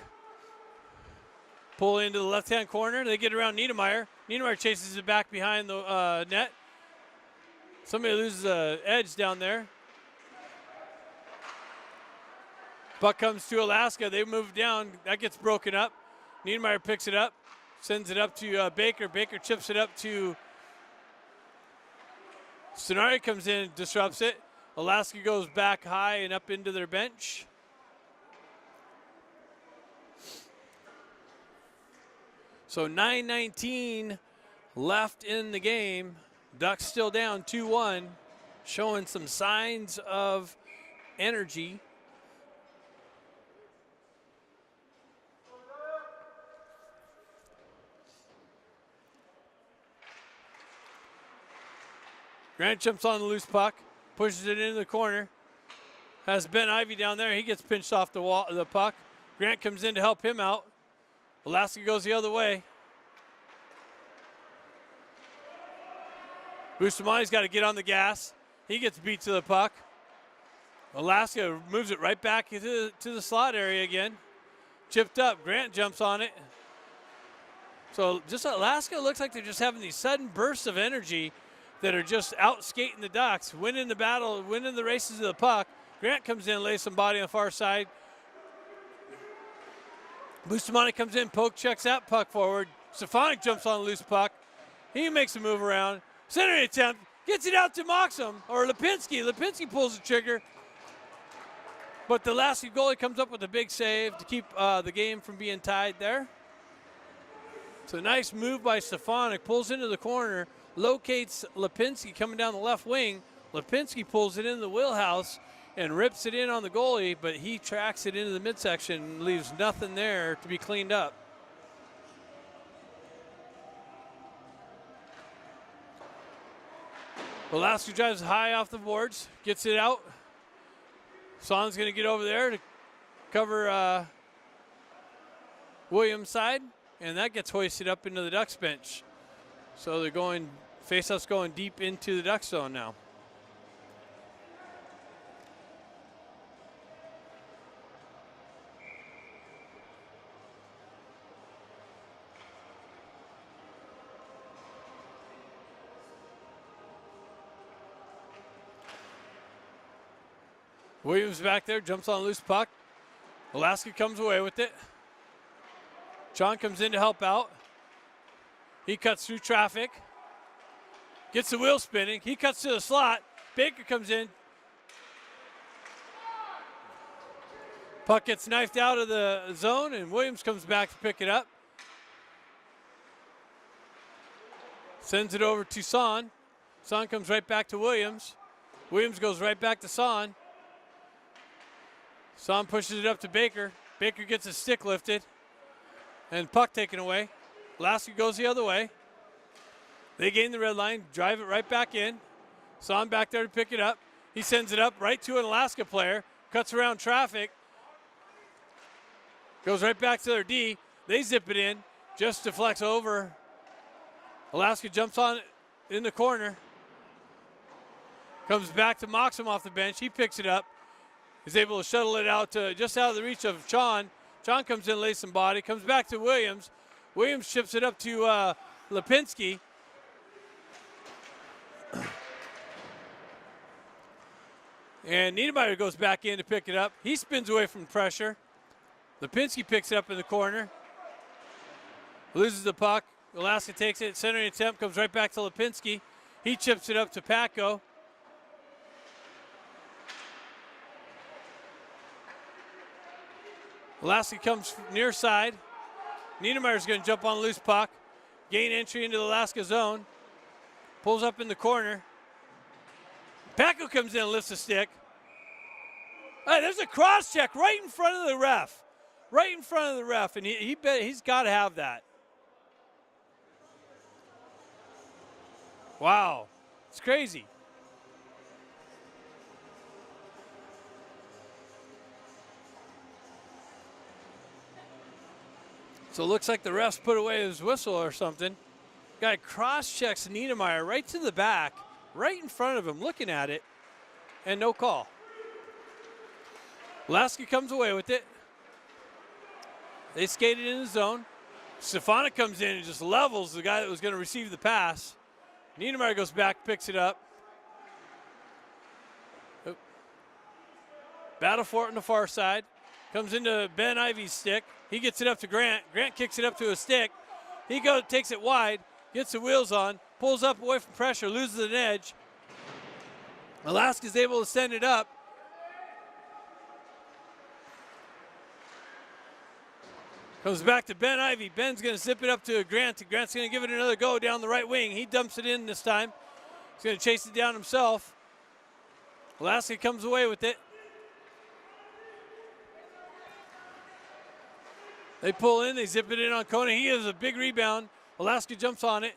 Pull into the left-hand corner. They get around Niedermeyer. Niedermeyer chases it back behind the net. Somebody loses an edge down there. Puck comes to Alaska. They move down. That gets broken up. Niedermeyer picks it up. Sends it up to Baker. Baker chips it up to Stenari, comes in and disrupts it. Alaska goes back high and up into their bench. So 9:19 left in the game. Ducks still down 2-1, showing some signs of energy. Grant jumps on the loose puck, pushes it into the corner. Has Ben Ivy down there. He gets pinched off the puck. Grant comes in to help him out. Alaska goes the other way. Bustamante's got to get on the gas. He gets beat to the puck. Alaska moves it right back to the slot area again. Chipped up. Grant jumps on it. So just Alaska looks like they're just having these sudden bursts of energy that are just out skating the Ducks, winning the battle, winning the races of the puck. Grant comes in, lays some body on the far side. Bustamante comes in, poke checks that puck forward. Stefanik jumps on the loose puck. He makes a move around. Centering attempt, gets it out to Moxham, or Lipinski. Lipinski pulls the trigger. But the Alaska goalie comes up with a big save to keep the game from being tied there. It's a nice move by Stefanik, pulls into the corner, locates Lipinski coming down the left wing. Lipinski pulls it in the wheelhouse and rips it in on the goalie, but he tracks it into the midsection and leaves nothing there to be cleaned up. Alaska drives high off the boards, gets it out. Son's going to get over there to cover Williams' side, and that gets hoisted up into the Ducks bench. So they're going, faceoff's going deep into the Ducks zone now. Williams back there, jumps on a loose puck. Alaska comes away with it. John comes in to help out. He cuts through traffic. Gets the wheel spinning. He cuts to the slot. Baker comes in. Puck gets knifed out of the zone, and Williams comes back to pick it up. Sends it over to Son. Son comes right back to Williams. Williams goes right back to Son. Son pushes it up to Baker. Baker gets his stick lifted. And puck taken away. Alaska goes the other way. They gain the red line, drive it right back in. Son back there to pick it up. He sends it up right to an Alaska player. Cuts around traffic. Goes right back to their D. They zip it in. Just deflects over. Alaska jumps on it in the corner. Comes back to Moxham off the bench. He picks it up. He's able to shuttle it out to just out of the reach of Chon. Chon comes in, lays some body. Comes back to Williams. Williams ships it up to Lipinski. And Niedermeyer goes back in to pick it up. He spins away from pressure. Lipinski picks it up in the corner. Loses the puck. Alaska takes it. Centering attempt comes right back to Lipinski. He chips it up to Paco. Alaska comes near side. Niedermeyer's going to jump on a loose puck. Gain entry into the Alaska zone. Pulls up in the corner. Paco comes in and lifts a stick. Hey, there's a cross check right in front of the ref. Right in front of the ref, and he's got to have that. Wow, it's crazy. So it looks like the refs put away his whistle or something. Guy cross-checks Niedermeyer right to the back, right in front of him, looking at it, and no call. Alaska comes away with it. They skated in the zone. Stefanik comes in and just levels the guy that was going to receive the pass. Niedermeyer goes back, picks it up. Battle for it on the far side. Comes into Ben Ivy's stick. He gets it up to Grant. Grant kicks it up to a stick. He takes it wide, gets the wheels on, pulls up away from pressure, loses an edge. Alaska's able to send it up. Comes back to Ben Ivy. Ben's going to zip it up to Grant. Grant's going to give it another go down the right wing. He dumps it in this time. He's going to chase it down himself. Alaska comes away with it. They pull in. They zip it in on Koenig. He has a big rebound. Alaska jumps on it.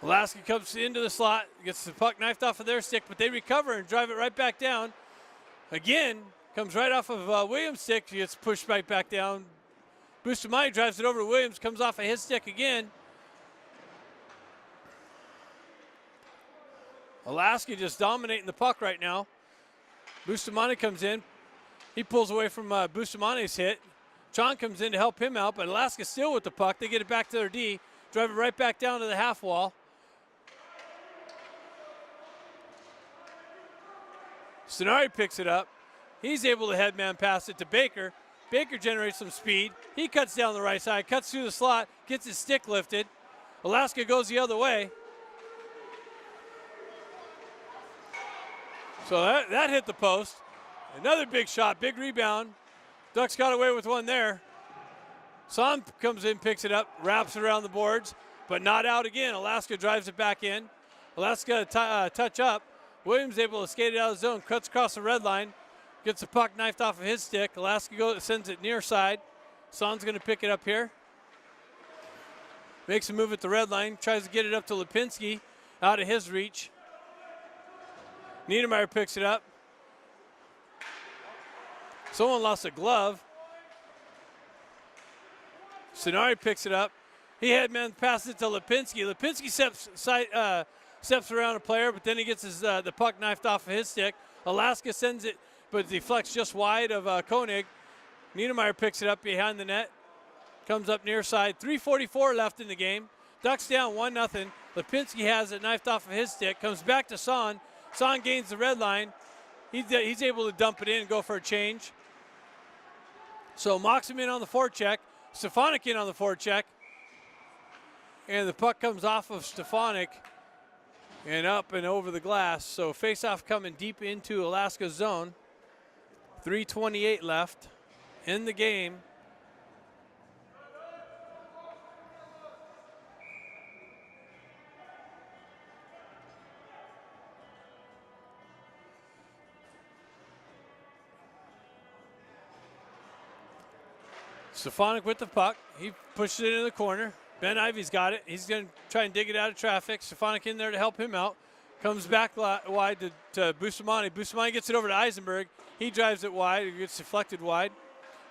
Alaska comes into the slot, gets the puck knifed off of their stick, but they recover and drive it right back down. Again, comes right off of Williams' stick, he gets pushed right back down. Bustamante drives it over to Williams, comes off of his stick again. Alaska just dominating the puck right now. Bustamante comes in. He pulls away from Bustamante's hit. Chon comes in to help him out, but Alaska's still with the puck. They get it back to their D, drive it right back down to the half wall. Sonari picks it up. He's able to headman pass it to Baker. Baker generates some speed. He cuts down the right side, cuts through the slot, gets his stick lifted. Alaska goes the other way. So that hit the post. Another big shot, big rebound. Ducks got away with one there. Son comes in, picks it up, wraps it around the boards, but not out again. Alaska drives it back in. Alaska touch up. Williams able to skate it out of the zone, cuts across the red line, gets the puck knifed off of his stick. Alaska sends it near side. Son's going to pick it up here. Makes a move at the red line, tries to get it up to Lipinski, out of his reach. Niedermeyer picks it up. Someone lost a glove. Sonari picks it up. He headman passes it to Lipinski. Lipinski steps around a player, but then he gets the puck knifed off of his stick. Alaska sends it, but deflects just wide of Koenig. Niedermeyer picks it up behind the net. Comes up near side. 3:44 left in the game. Ducks down 1-0. Lipinski has it knifed off of his stick. Comes back to Son. Son gains the red line. He's able to dump it in and go for a change. So Moxham in on the forecheck. Stefanik in on the forecheck. And the puck comes off of Stefanik and up and over the glass. So face-off coming deep into Alaska's zone. 3:28 left in the game. Stefanik with the puck. He pushes it into the corner. Ben Ivy's got it. He's going to try and dig it out of traffic. Stefanik in there to help him out. Comes back wide to Bustamante. Bustamante gets it over to Eisenberg. He drives it wide. It gets deflected wide.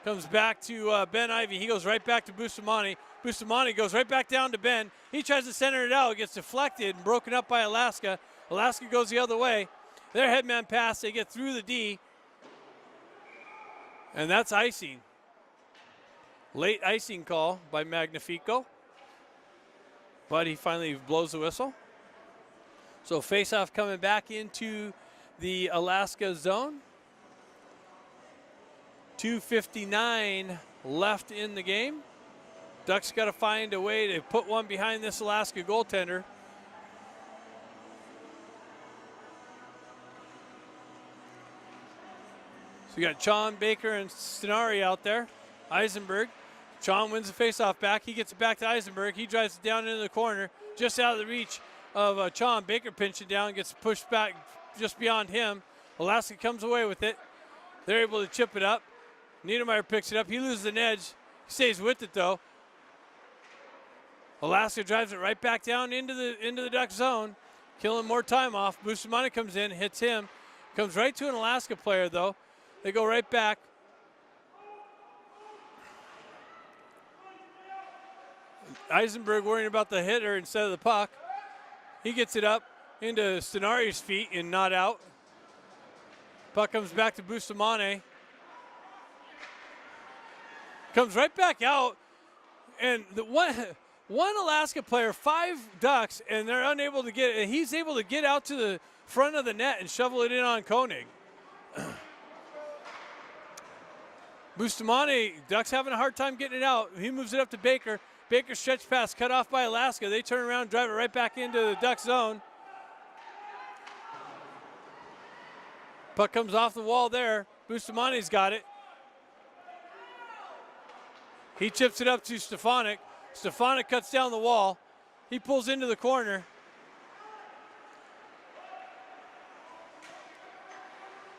Comes back to Ben Ivy. He goes right back to Bustamante. Bustamante goes right back down to Ben. He tries to center it out. It gets deflected and broken up by Alaska. Alaska goes the other way. Their headman pass. They get through the D. And that's icing. Late icing call by Magnifico. But he finally blows the whistle. So face-off coming back into the Alaska zone. 2:59 left in the game. Ducks got to find a way to put one behind this Alaska goaltender. So you got Chon, Baker, and Stenari out there. Eisenberg. Chon wins the face-off back. He gets it back to Eisenberg. He drives it down into the corner, just out of the reach of Chon. Baker pinching down, gets pushed back just beyond him. Alaska comes away with it. They're able to chip it up. Niedermeyer picks it up. He loses an edge. He stays with it, though. Alaska drives it right back down into the Duck zone, killing more time off. Bustamante comes in, hits him. Comes right to an Alaska player, though. They go right back. Eisenberg worrying about the hitter instead of the puck. He gets it up into Stenari's feet and not out. Puck comes back to Bustamante. Comes right back out. And the one Alaska player, 5 Ducks, and they're unable to get it. He's able to get out to the front of the net and shovel it in on Koenig. Bustamante, Ducks having a hard time getting it out. He moves it up to Baker. Baker stretch pass cut off by Alaska. They turn around, drive it right back into the Duck zone. Puck comes off the wall there. Bustamante's got it. He chips it up to Stefanik. Stefanik cuts down the wall. He pulls into the corner.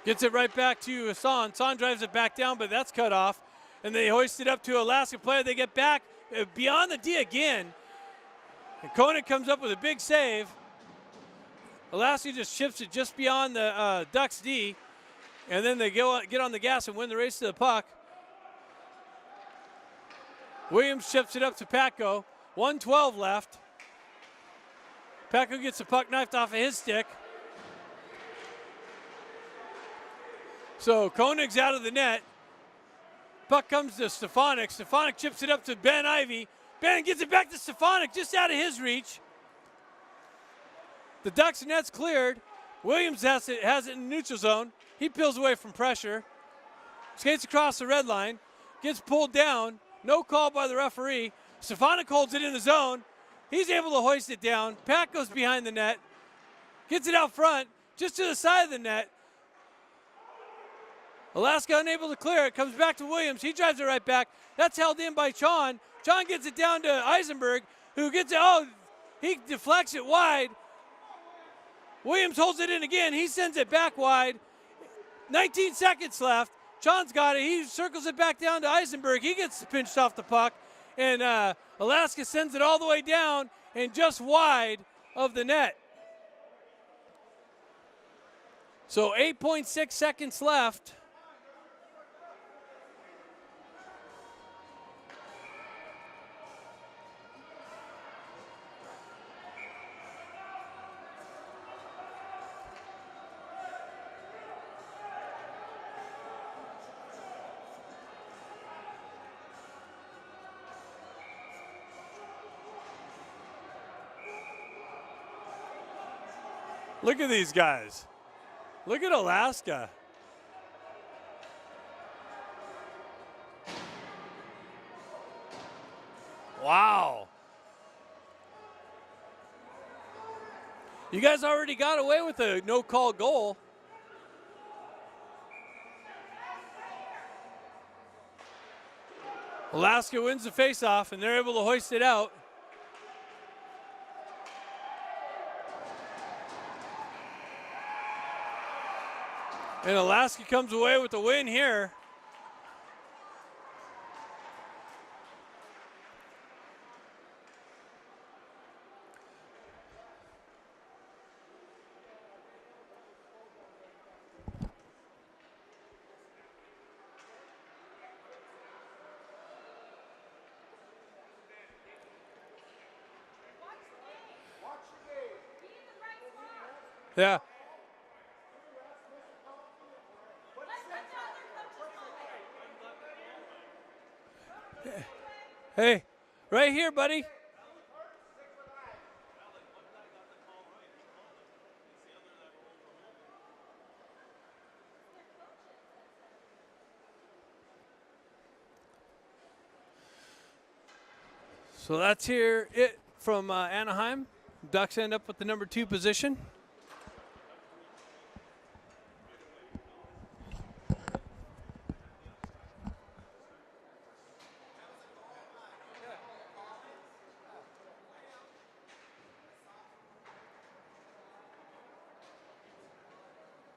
Gets it right back to Hassan. Hassan drives it back down, but that's cut off. And they hoist it up to Alaska player. They get back beyond the D again. And Koenig comes up with a big save. Alaska just chips it just beyond the Ducks D. And then they get on the gas and win the race to the puck. Williams chips it up to Patko. 1:12 left. Patko gets the puck knifed off of his stick. So Koenig's out of the net. Puck comes to Stefanik. Stefanik chips it up to Ben Ivy. Ben gets it back to Stefanik, just out of his reach. The Ducks net's cleared. Williams has it in the neutral zone. He peels away from pressure. Skates across the red line. Gets pulled down. No call by the referee. Stefanik holds it in the zone. He's able to hoist it down. Pat goes behind the net. Gets it out front, just to the side of the net. Alaska unable to clear it. Comes back to Williams. He drives it right back. That's held in by Chon. Chon gets it down to Eisenberg, who gets it. Oh, he deflects it wide. Williams holds it in again. He sends it back wide. 19 seconds left. Chon's got it. He circles it back down to Eisenberg. He gets pinched off the puck. And Alaska sends it all the way down and just wide of the net. So 8.6 seconds left. Look at these guys. Look at Alaska. Wow. You guys already got away with a no-call goal. Alaska wins the faceoff, and they're able to hoist it out. And Alaska comes away with the win here. Yeah. Hey, right here, buddy. So that's here it from Anaheim. Ducks end up with the number 2 position.